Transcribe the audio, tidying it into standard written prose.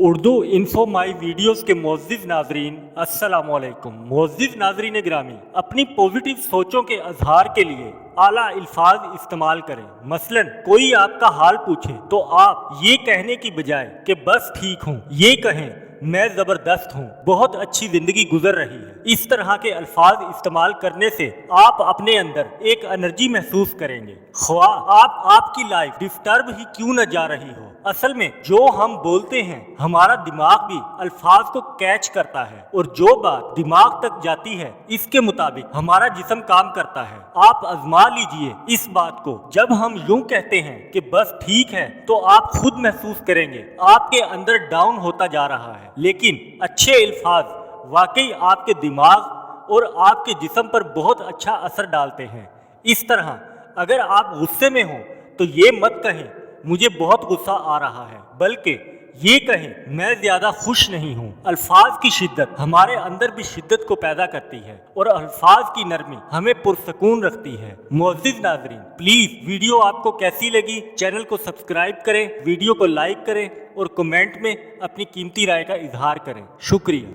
Urdu info माई videos के मोअज़्ज़िज़ नाज़रीन अस्सलाम वालेकुम। मोअज़्ज़िज़ नाज़रीन गिरामी, अपनी पॉजिटिव सोचों के इज़हार के लिए आला अल्फाज इस्तेमाल करें। मसलन कोई आपका हाल पूछे तो आप ये कहने की बजाय कि बस ठीक हूँ, ये कहें मैं ज़बरदस्त हूँ, बहुत अच्छी ज़िंदगी गुजर रही है। इस तरह के अल्फाज इस्तेमाल करने से आप अपने अंदर एक एनर्जी महसूस करेंगे। ख्वाह आपकी लाइफ डिस्टर्ब ही क्यों न जा रही हो, असल में जो हम बोलते हैं हमारा दिमाग भी अल्फाज को कैच करता है और जो बात दिमाग तक जाती है इसके मुताबिक हमारा जिस्म काम करता है। आप आजमा लीजिए इस बात को। जब हम यूं कहते हैं कि बस ठीक है तो आप खुद महसूस करेंगे आपके अंदर डाउन होता जा रहा है। लेकिन अच्छे अल्फाज वाकई आपके दिमाग और आपके जिस्म पर बहुत अच्छा असर डालते हैं। इस तरह अगर आप गुस्से में हो तो ये मत कहें मुझे बहुत गुस्सा आ रहा है, बल्कि ये कहें मैं ज्यादा खुश नहीं हूँ। अल्फाज की शिद्दत हमारे अंदर भी शिद्दत को पैदा करती है और अल्फाज की नरमी हमें पुरसकून रखती है। मुअज़्ज़िज़ नाज़रीन, प्लीज वीडियो आपको कैसी लगी चैनल को सब्सक्राइब करें, वीडियो को लाइक करें और कमेंट में अपनी कीमती राय का इजहार करें। शुक्रिया।